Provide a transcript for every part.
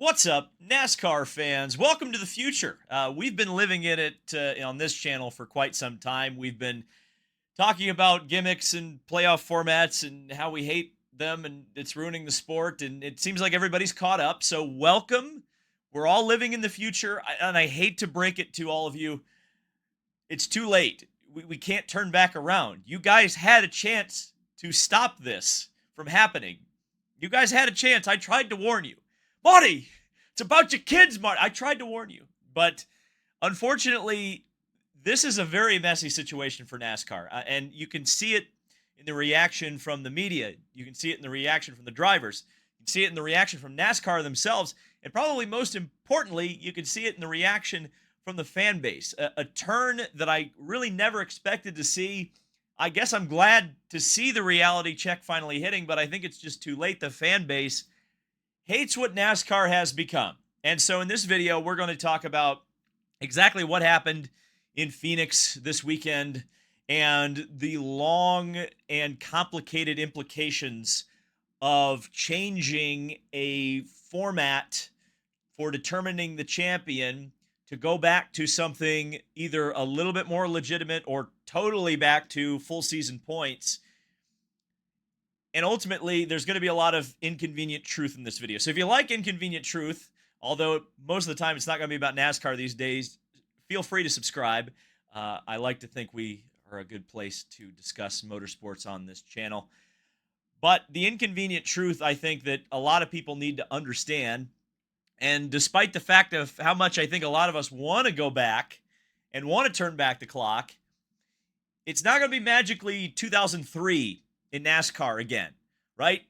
What's up, NASCAR fans? Welcome to the future. We've been living in it on this channel for quite some time. We've been talking about gimmicks and playoff formats and how we hate them and it's ruining the sport. And it seems like everybody's caught up. So, welcome. We're all living in the future. And I hate to break it to all of you. It's too late. We can't turn back around. You guys had a chance to stop this from happening. You guys had a chance. I tried to warn you. Marty, it's about your kids, Marty. I tried to warn you. But unfortunately, this is a very messy situation for NASCAR. And you can see it in the reaction from the media. You can see it in the reaction from the drivers. You can see it in the reaction from NASCAR themselves. And probably most importantly, you can see it in the reaction from the fan base. A turn that I really never expected to see. I guess I'm glad to see the reality check finally hitting, but I think it's just too late. The fan base hates what NASCAR has become. And so in this video, we're going to talk about exactly what happened in Phoenix this weekend and the long and complicated implications of changing a format for determining the champion to go back to something either a little bit more legitimate or totally back to full season points. And ultimately, there's going to be a lot of inconvenient truth in this video. So if you like inconvenient truth, although most of the time it's not going to be about NASCAR these days, feel free to subscribe. I like to think we are a good place to discuss motorsports on this channel. But the inconvenient truth, I think that a lot of people need to understand. And despite the fact of how much I think a lot of us want to go back and want to turn back the clock, it's not going to be magically 2003 in NASCAR again, right?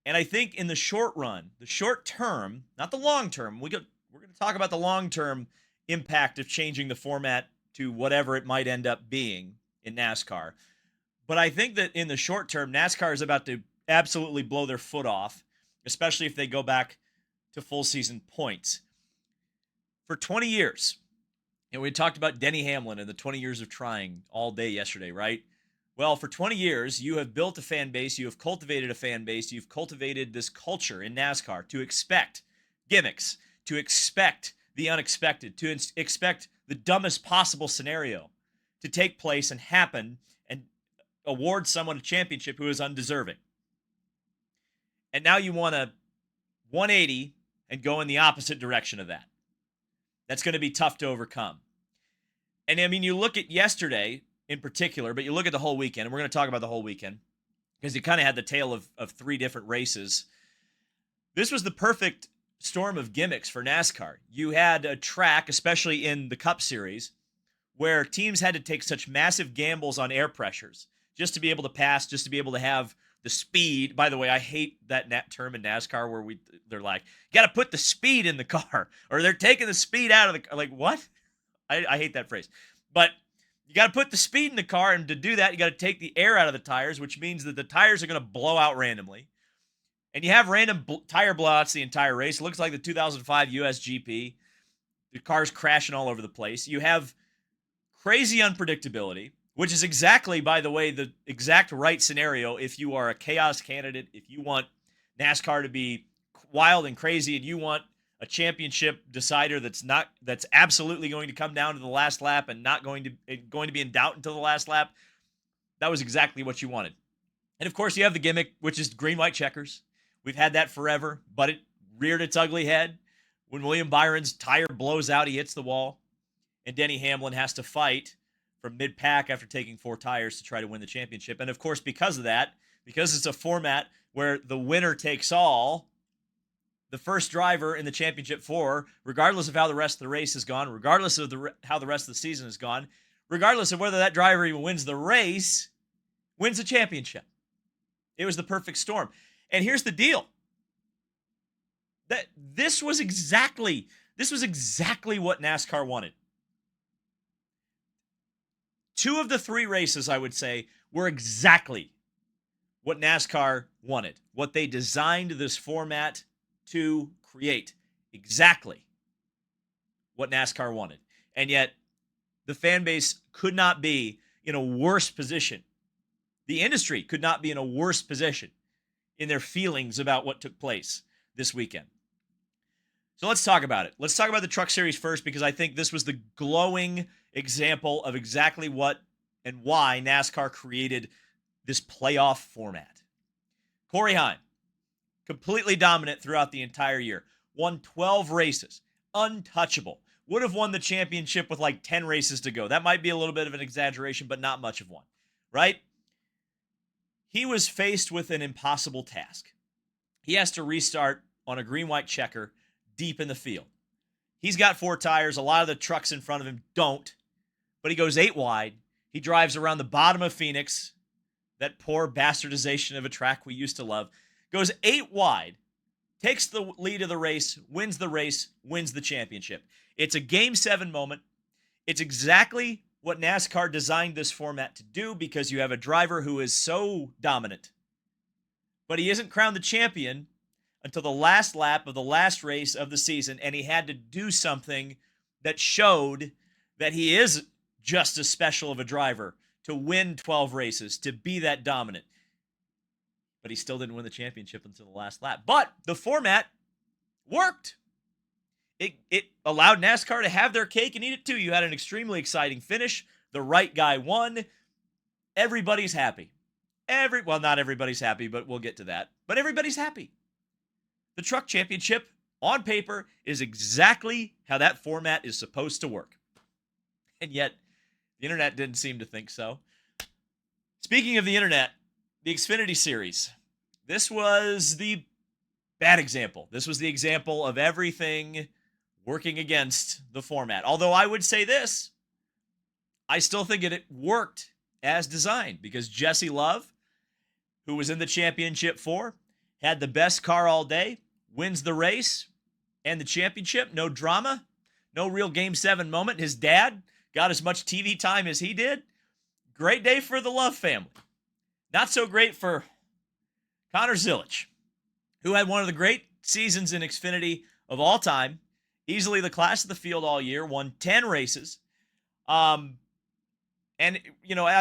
And I think in the short run, the short term, not the long term, we're going to talk about the long term impact of changing the format to whatever it might end up being in NASCAR. But I think that in the short term, NASCAR is about to absolutely blow their foot off, especially if they go back to full season points. For 20 years, and we talked about Denny Hamlin and the 20 years of trying all day yesterday, right? Well, for 20 years, you have built a fan base, you have cultivated a fan base, you've cultivated this culture in NASCAR to expect gimmicks, to expect the unexpected, to expect the dumbest possible scenario to take place and happen and award someone a championship who is undeserving. And now you want to 180 and go in the opposite direction of that. That's going to be tough to overcome. And I mean, you look at yesterday in particular, but you look at the whole weekend, and we're going to talk about the whole weekend because you kind of had the tale of three different races. This was the perfect storm of gimmicks for NASCAR. You had a track, especially in the Cup Series, where teams had to take such massive gambles on air pressures just to be able to pass, just to be able to have the speed. By the way, I hate that term in NASCAR where they're like, you got to put the speed in the car, or they're taking the speed out of the car. Like, what? I hate that phrase. But you got to put the speed in the car, and to do that, you got to take the air out of the tires, which means that the tires are going to blow out randomly. And you have random tire blowouts the entire race. It looks like the 2005 USGP. The car's crashing all over the place. You have crazy unpredictability, which is exactly, by the way, the exact right scenario if you are a chaos candidate, if you want NASCAR to be wild and crazy, and you want a championship decider that's absolutely going to come down to the last lap and not going to be in doubt until the last lap. That was exactly what you wanted. And of course, you have the gimmick, which is green, white checkers. We've had that forever, but it reared its ugly head when William Byron's tire blows out, he hits the wall, and Denny Hamlin has to fight from mid-pack after taking 4 tires to try to win the championship. And of course, because of that, because it's a format where the winner takes all, the first driver in the championship 4, regardless of how the rest of the race has gone, regardless of how the rest of the season has gone, regardless of whether that driver even wins the race, wins the championship. It was the perfect storm. And here's the deal. This was exactly what NASCAR wanted. 2 of the 3 races, I would say, were exactly what NASCAR wanted, what they designed this format to create. Exactly what NASCAR wanted. And yet, the fan base could not be in a worse position. The industry could not be in a worse position in their feelings about what took place this weekend. So let's talk about it. Let's talk about the Truck Series first because I think this was the glowing example of exactly what and why NASCAR created this playoff format. Corey Heim, completely dominant throughout the entire year, won 12 races, untouchable. Would have won the championship with like 10 races to go. That might be a little bit of an exaggeration, but not much of one, right? He was faced with an impossible task. He has to restart on a green-white checker deep in the field. He's got 4 tires. A lot of the trucks in front of him don't, but he goes 8 wide. He drives around the bottom of Phoenix, that poor bastardization of a track we used to love, goes 8 wide, takes the lead of the race, wins the championship. It's a Game 7 moment. It's exactly what NASCAR designed this format to do because you have a driver who is so dominant, but he isn't crowned the champion until the last lap of the last race of the season, and he had to do something that showed that he is just as special of a driver to win 12 races, to be that dominant. But he still didn't win the championship until the last lap. But the format worked. It allowed NASCAR to have their cake and eat it too. You had an extremely exciting finish. The right guy won. Everybody's happy. Well, not everybody's happy, but we'll get to that. But everybody's happy. The Truck Championship, on paper, is exactly how that format is supposed to work. And yet, the internet didn't seem to think so. Speaking of the internet, the Xfinity Series. This was the bad example. This was the example of everything working against the format. Although I would say this, I still think it worked as designed because Jesse Love, who was in the championship 4, had the best car all day, wins the race and the championship. No drama, no real Game 7 moment. His dad got as much TV time as he did. Great day for the Love family. Not so great for Connor Zilisch, who had one of the great seasons in Xfinity of all time. Easily the class of the field all year, won 10 races. And, I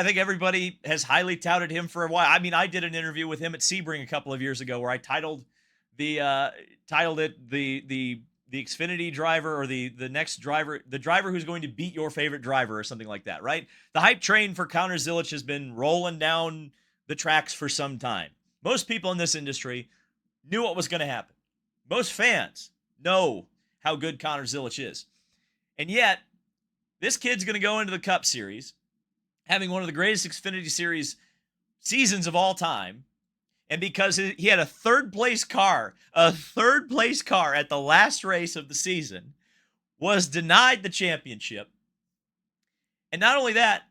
think everybody has highly touted him for a while. I mean, I did an interview with him at Sebring a couple of years ago where I titled it the Xfinity driver or the next driver, the driver who's going to beat your favorite driver or something like that, right? The hype train for Connor Zilisch has been rolling down the tracks for some time. Most people in this industry knew what was going to happen. Most fans know how good Connor Zilisch is. And yet, this kid's going to go into the Cup Series having one of the greatest Xfinity Series seasons of all time. And because he had a third-place car at the last race of the season, was denied the championship. And not only that,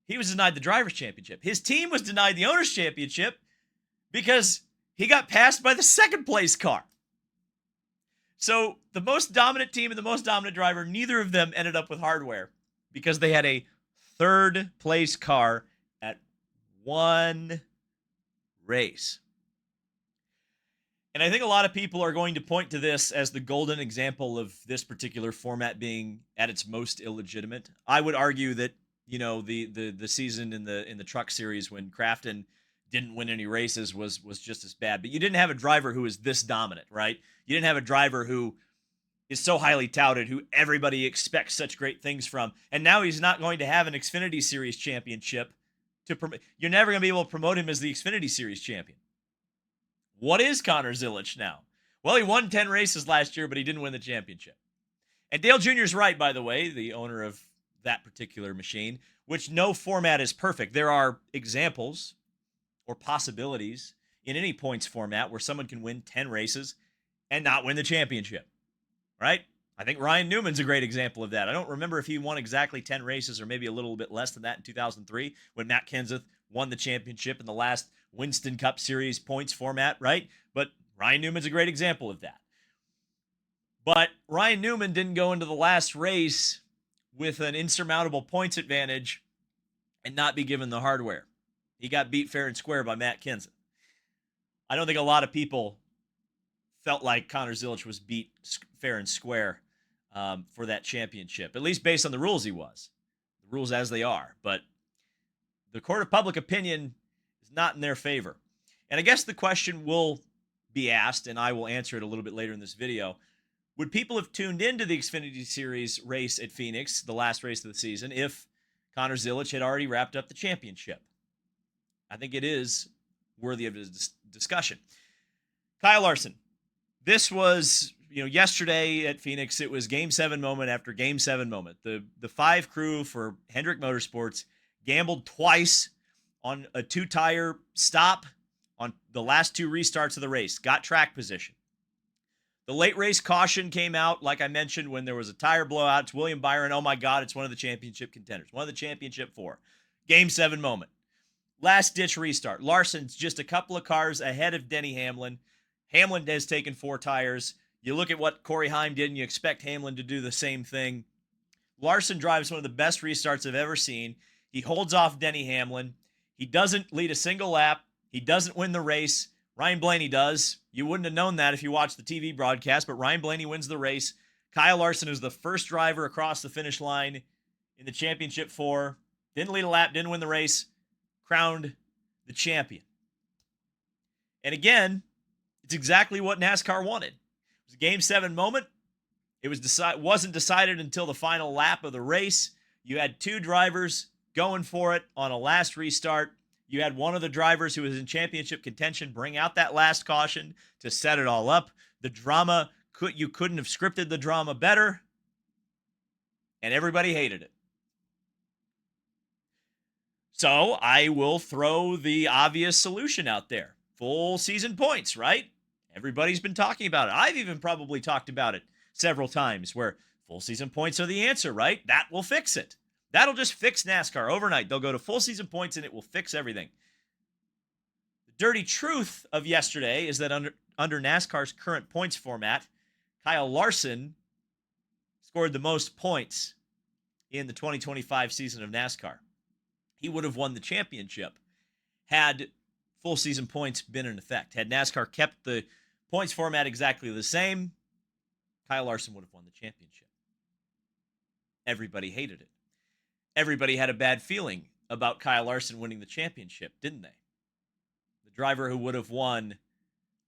he was denied the driver's championship. His team was denied the owner's championship because he got passed by the second-place car. So the most dominant team and the most dominant driver, neither of them ended up with hardware because they had a third-place car at one race. And I think a lot of people are going to point to this as the golden example of this particular format being at its most illegitimate. I would argue that, the season in the Truck Series when Crafton didn't win any races was just as bad. But you didn't have a driver who is this dominant, right? You didn't have a driver who is so highly touted, who everybody expects such great things from. And now he's not going to have an Xfinity Series championship to promote. You're never going to be able to promote him as the Xfinity Series champion. What is Connor Zilisch now? Well, he won 10 races last year, but he didn't win the championship. And Dale Jr. is right, by the way, the owner of that particular machine, which no format is perfect. There are examples or possibilities in any points format where someone can win 10 races and not win the championship, right? I think Ryan Newman's a great example of that. I don't remember if he won exactly 10 races or maybe a little bit less than that in 2003 when Matt Kenseth won the championship in the last Winston Cup Series points format, right? But Ryan Newman's a great example of that. But Ryan Newman didn't go into the last race with an insurmountable points advantage and not be given the hardware. He got beat fair and square by Matt Kenseth. I don't think a lot of people felt like Connor Zilisch was beat fair and square for that championship, at least based on the rules he was. The rules as they are. But the court of public opinion is not in their favor. And I guess the question will be asked, and I will answer it a little bit later in this video. Would people have tuned into the Xfinity Series race at Phoenix, the last race of the season, if Connor Zilisch had already wrapped up the championship? I think it is worthy of a discussion. Kyle Larson. This was, yesterday at Phoenix, it was Game 7 moment after Game 7 moment. The 5 crew for Hendrick Motorsports gambled twice on a 2-tire stop on the last 2 restarts of the race, got track position. The late race caution came out, like I mentioned, when there was a tire blowout. It's William Byron. Oh, my God, it's one of the championship contenders, one of the championship 4. Game 7 moment. Last-ditch restart. Larson's just a couple of cars ahead of Denny Hamlin. Hamlin has taken 4 tires. You look at what Corey Heim did, and you expect Hamlin to do the same thing. Larson drives one of the best restarts I've ever seen. He holds off Denny Hamlin. He doesn't lead a single lap. He doesn't win the race. Ryan Blaney does. You wouldn't have known that if you watched the TV broadcast, but Ryan Blaney wins the race. Kyle Larson is the first driver across the finish line in the championship 4. Didn't lead a lap, didn't win the race. Crowned the champion. And again, it's exactly what NASCAR wanted. It was a Game 7 moment. It wasn't decided until the final lap of the race. You had 2 drivers going for it on a last restart. You had one of the drivers who was in championship contention bring out that last caution to set it all up. The drama, you couldn't have scripted the drama better, and everybody hated it. So I will throw the obvious solution out there. Full season points, right? Everybody's been talking about it. I've even probably talked about it several times where full season points are the answer, right? That will fix it. That'll just fix NASCAR overnight. They'll go to full season points and it will fix everything. The dirty truth of yesterday is that under NASCAR's current points format, Kyle Larson scored the most points in the 2025 season of NASCAR. He would have won the championship had full season points been in effect. Had NASCAR kept the points format exactly the same, Kyle Larson would have won the championship. Everybody hated it. Everybody had a bad feeling about Kyle Larson winning the championship, didn't they? The driver who would have won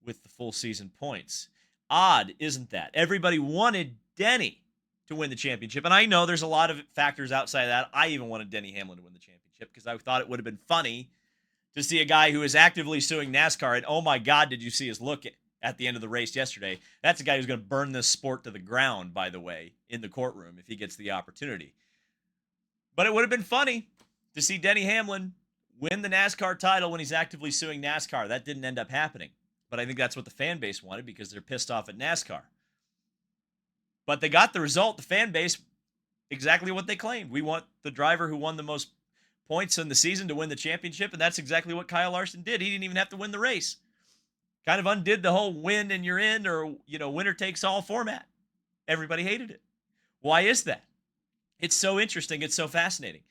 with the full season points. Odd, isn't that? Everybody wanted Denny to win the championship, and I know there's a lot of factors outside of that. I even wanted Denny Hamlin to win the championship because I thought it would have been funny to see a guy who is actively suing NASCAR, and oh my God, did you see his look at the end of the race yesterday? That's a guy who's going to burn this sport to the ground, by the way, in the courtroom if he gets the opportunity. But it would have been funny to see Denny Hamlin win the NASCAR title when he's actively suing NASCAR. That didn't end up happening. But I think that's what the fan base wanted because they're pissed off at NASCAR. But they got the result, the fan base, exactly what they claimed. We want the driver who won the most points in the season to win the championship, and that's exactly what Kyle Larson did. He didn't even have to win the race. Kind of undid the whole win and you're in or, winner takes all format. Everybody hated it. Why is that? It's so interesting. It's so fascinating.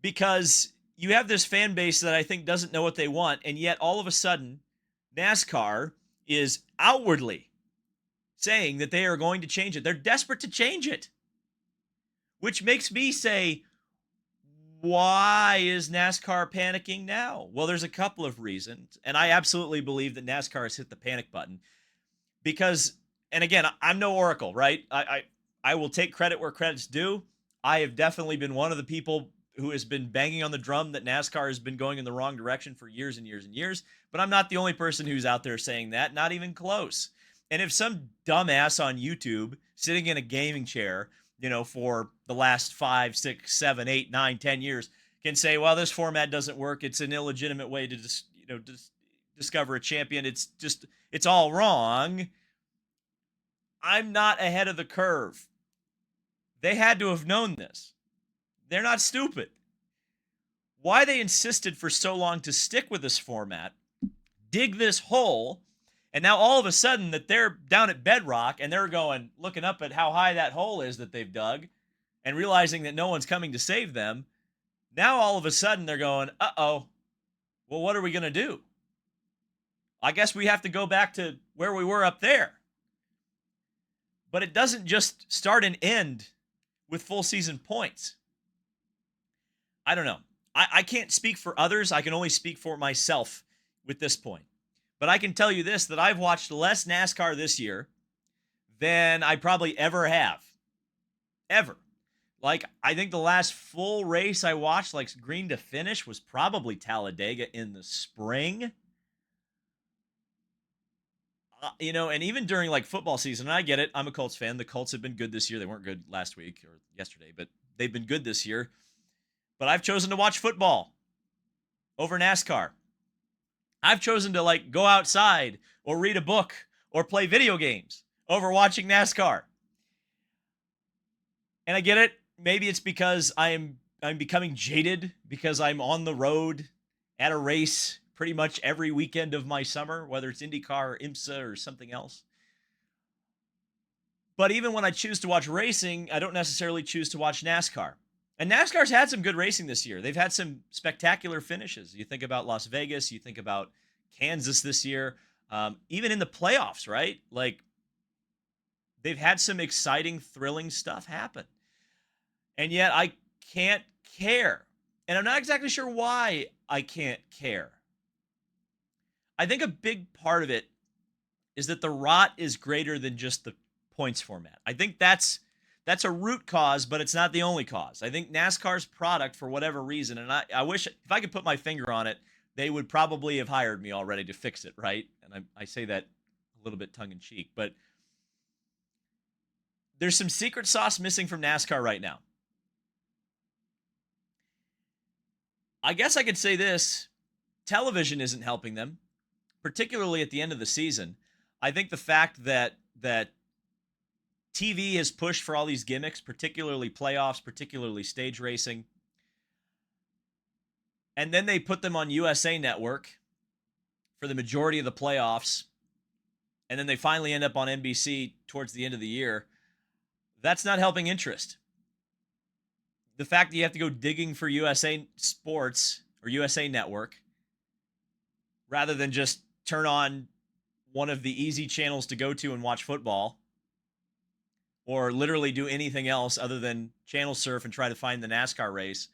Because you have this fan base that I think doesn't know what they want, and yet all of a sudden, NASCAR is outwardly saying that they are going to change it. They're desperate to change it. Which makes me say, why is NASCAR panicking now? Well, there's a couple of reasons, and I absolutely believe that NASCAR has hit the panic button. Because, and again, I'm no oracle, right? I will take credit where credit's due. I have definitely been one of the people who has been banging on the drum that NASCAR has been going in the wrong direction for years and years and years. But I'm not the only person who's out there saying that, not even close. And if some dumbass on YouTube sitting in a gaming chair, for the last 5, 6, 7, 8, 9, 10 years can say, well, this format doesn't work. It's an illegitimate way to discover a champion. It's all wrong. I'm not ahead of the curve. They had to have known this. They're not stupid. Why they insisted for so long to stick with this format, dig this hole, and now all of a sudden that they're down at bedrock and they're looking up at how high that hole is that they've dug and realizing that no one's coming to save them. Now all of a sudden they're going, uh-oh, well, what are we going to do? I guess we have to go back to where we were up there. But it doesn't just start and end with full season points. I don't know. I can't speak for others. I can only speak for myself with this point. But I can tell you this, that I've watched less NASCAR this year than I probably ever have. Ever. Like, I think the last full race I watched, like green to finish, was probably Talladega in the spring. And even during like football season, and I get it. I'm a Colts fan. The Colts have been good this year. They weren't good last week or yesterday, but they've been good this year. But I've chosen to watch football over NASCAR. I've chosen to like go outside or read a book or play video games over watching NASCAR. And I get it. Maybe it's because I'm becoming jaded because I'm on the road at a race pretty much every weekend of my summer, whether it's IndyCar or IMSA or something else. But even when I choose to watch racing, I don't necessarily choose to watch NASCAR. And NASCAR's had some good racing this year. They've had some spectacular finishes. You think about Las Vegas, you think about Kansas this year, even in the playoffs, right? Like, they've had some exciting, thrilling stuff happen. And yet I can't care. And I'm not exactly sure why I can't care. I think a big part of it is that the rot is greater than just the points format. I think that's a root cause, but it's not the only cause. I think NASCAR's product, for whatever reason, and I wish if I could put my finger on it, they would probably have hired me already to fix it, right? And I say that a little bit tongue-in-cheek, but there's some secret sauce missing from NASCAR right now. I guess I could say this. Television isn't helping them, particularly at the end of the season. I think the fact that TV has pushed for all these gimmicks, particularly playoffs, particularly stage racing, and then they put them on USA Network for the majority of the playoffs, and then they finally end up on NBC towards the end of the year. That's not helping interest. The fact that you have to go digging for USA Sports or USA Network rather than just turn on one of the easy channels to go to and watch football, or literally do anything else other than channel surf and try to find the NASCAR race,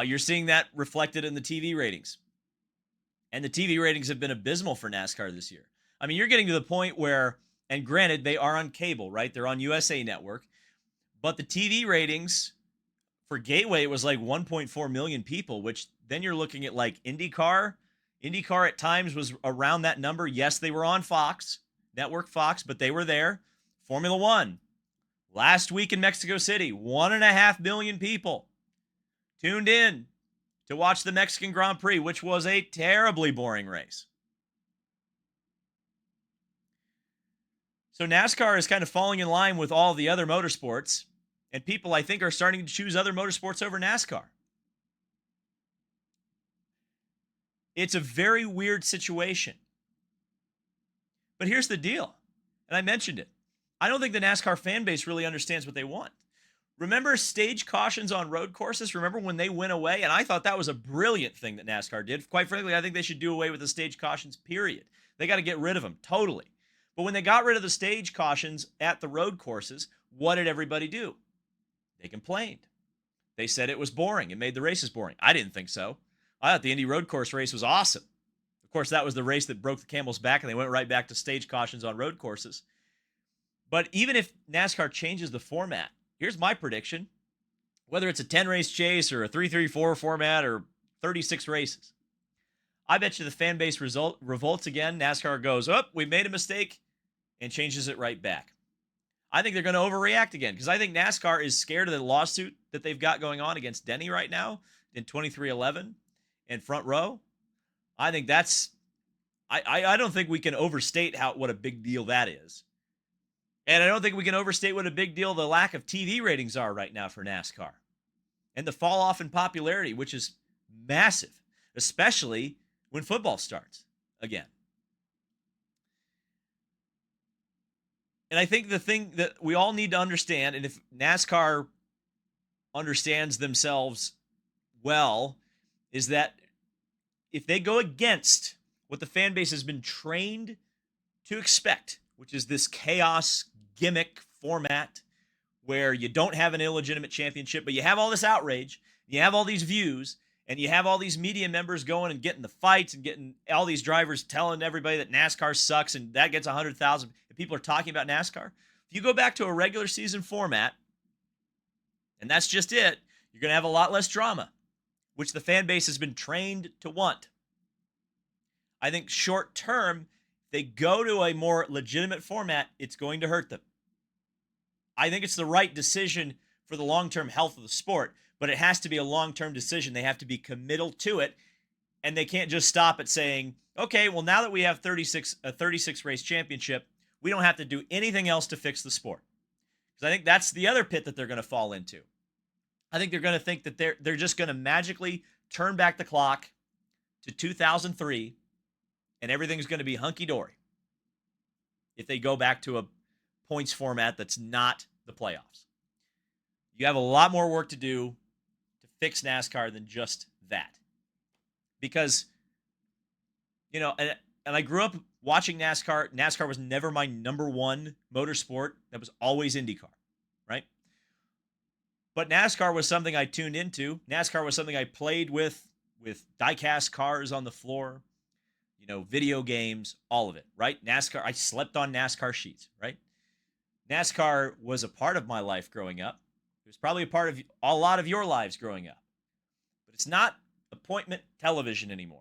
you're seeing that reflected in the TV ratings. And the TV ratings have been abysmal for NASCAR this year. I mean, you're getting to the point where, and granted, they are on cable, right? They're on USA Network. But the TV ratings for Gateway, it was like 1.4 million people, which then you're looking at like IndyCar. IndyCar at times was around that number. Yes, they were on Fox, Network Fox, but they were there. Formula One, last week in Mexico City, 1.5 million people tuned in to watch the Mexican Grand Prix, which was a terribly boring race. So NASCAR is kind of falling in line with all the other motorsports, and people, I think, are starting to choose other motorsports over NASCAR. It's a very weird situation. But here's the deal, and I mentioned it. I don't think the NASCAR fan base really understands what they want. Remember stage cautions on road courses? Remember when they went away? And I thought that was a brilliant thing that NASCAR did. Quite frankly, I think they should do away with the stage cautions, period. They got to get rid of them, totally. But when they got rid of the stage cautions at the road courses, what did everybody do? They complained. They said it was boring. It made the races boring. I didn't think so. I thought the Indy road course race was awesome. Of course, that was the race that broke the camel's back, and they went right back to stage cautions on road courses. But even if NASCAR changes the format, here's my prediction. Whether it's a 10-race chase or a 3-3-4 format or 36 races, I bet you the fan base revolts again. NASCAR goes, oh, we made a mistake, and changes it right back. I think they're going to overreact again because I think NASCAR is scared of the lawsuit that they've got going on against Denny right now in 2311 and Front Row. I think that's I don't think we can overstate what a big deal that is. And I don't think we can overstate what a big deal the lack of TV ratings are right now for NASCAR. And the fall off in popularity, which is massive, especially when football starts again. And I think the thing that we all need to understand, and if NASCAR understands themselves well, is that if they go against what the fan base has been trained to expect, which is this chaos gimmick format where you don't have an illegitimate championship, but you have all this outrage, you have all these views, and you have all these media members going and getting the fights and getting all these drivers telling everybody that NASCAR sucks and that gets 100,000 and people are talking about NASCAR. If you go back to a regular season format, and that's just it, you're going to have a lot less drama, which the fan base has been trained to want. I think short term, they go to a more legitimate format, it's going to hurt them. I think it's the right decision for the long-term health of the sport, but it has to be a long-term decision. They have to be committal to it, and they can't just stop at saying, okay, well, now that we have a 36 race championship, we don't have to do anything else to fix the sport. Because I think that's the other pit that they're going to fall into. I think they're going to think that they're just going to magically turn back the clock to 2003 and everything's going to be hunky-dory if they go back to a points format that's not the playoffs. You have a lot more work to do to fix NASCAR than just that. Because, you know, and I grew up watching NASCAR. NASCAR was never my number one motorsport. That was always IndyCar, right? But NASCAR was something I tuned into. NASCAR was something I played with die-cast cars on the floor, you know, video games, all of it, right? NASCAR, I slept on NASCAR sheets, right? NASCAR was a part of my life growing up. It was probably a part of a lot of your lives growing up. But it's not appointment television anymore.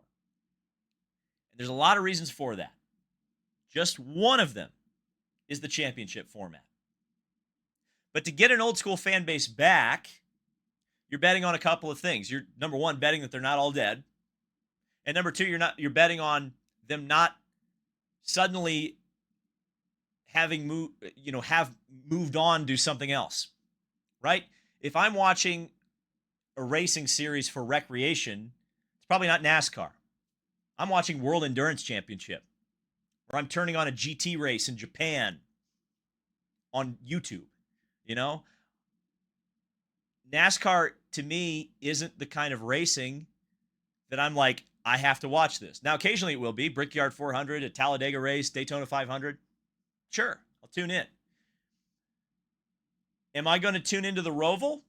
And there's a lot of reasons for that. Just one of them is the championship format. But to get an old school fan base back, you're betting on a couple of things. You're, number one, betting that they're not all dead. And number two, you're betting on them not suddenly have moved on to something else, right? If I'm watching a racing series for recreation, it's probably not NASCAR. I'm watching World Endurance Championship, or I'm turning on a GT race in Japan on YouTube, you know? NASCAR, to me, isn't the kind of racing that I'm like, I have to watch this. Now, occasionally it will be. Brickyard 400, a Talladega race, Daytona 500. Sure, I'll tune in. Am I going to tune into the Roval?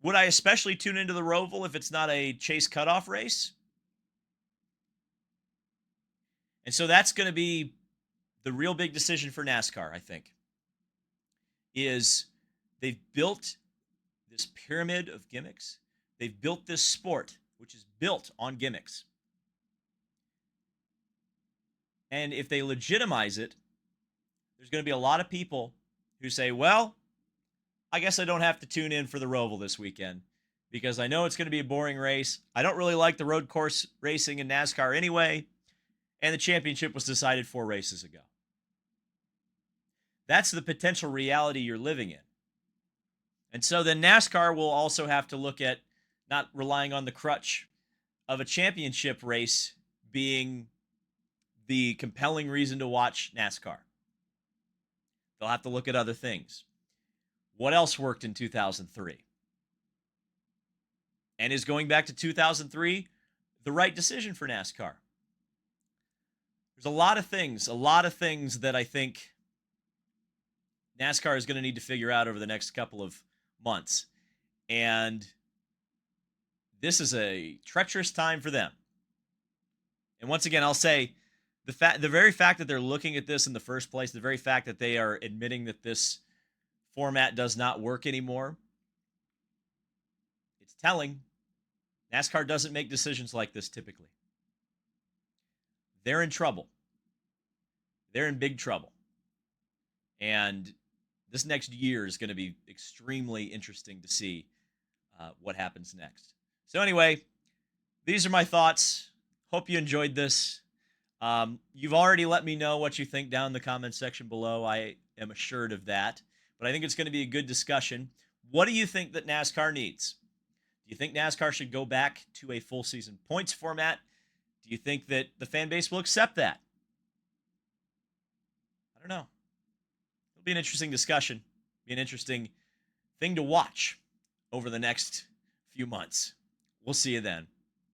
Would I especially tune into the Roval if it's not a chase cutoff race? And so that's going to be the real big decision for NASCAR, I think, is they've built this pyramid of gimmicks. They've built this sport, which is built on gimmicks. And if they legitimize it, there's going to be a lot of people who say, well, I guess I don't have to tune in for the Roval this weekend because I know it's going to be a boring race. I don't really like the road course racing in NASCAR anyway, and the championship was decided 4 races ago. That's the potential reality you're living in. And so then NASCAR will also have to look at not relying on the crutch of a championship race being the compelling reason to watch NASCAR. They'll have to look at other things. What else worked in 2003? And is going back to 2003 the right decision for NASCAR? There's a lot of things that I think NASCAR is going to need to figure out over the next couple of months. And this is a treacherous time for them. And once again, I'll say the very fact that they're looking at this in the first place, the very fact that they are admitting that this format does not work anymore, it's telling. NASCAR doesn't make decisions like this typically. They're in trouble. They're in big trouble. And this next year is going to be extremely interesting to see what happens next. So anyway, these are my thoughts. Hope you enjoyed this. You've already let me know what you think down in the comments section below. I am assured of that. But I think it's going to be a good discussion. What do you think that NASCAR needs? Do you think NASCAR should go back to a full season points format? Do you think that the fan base will accept that? I don't know. It'll be an interesting discussion. Be an interesting thing to watch over the next few months. We'll see you then.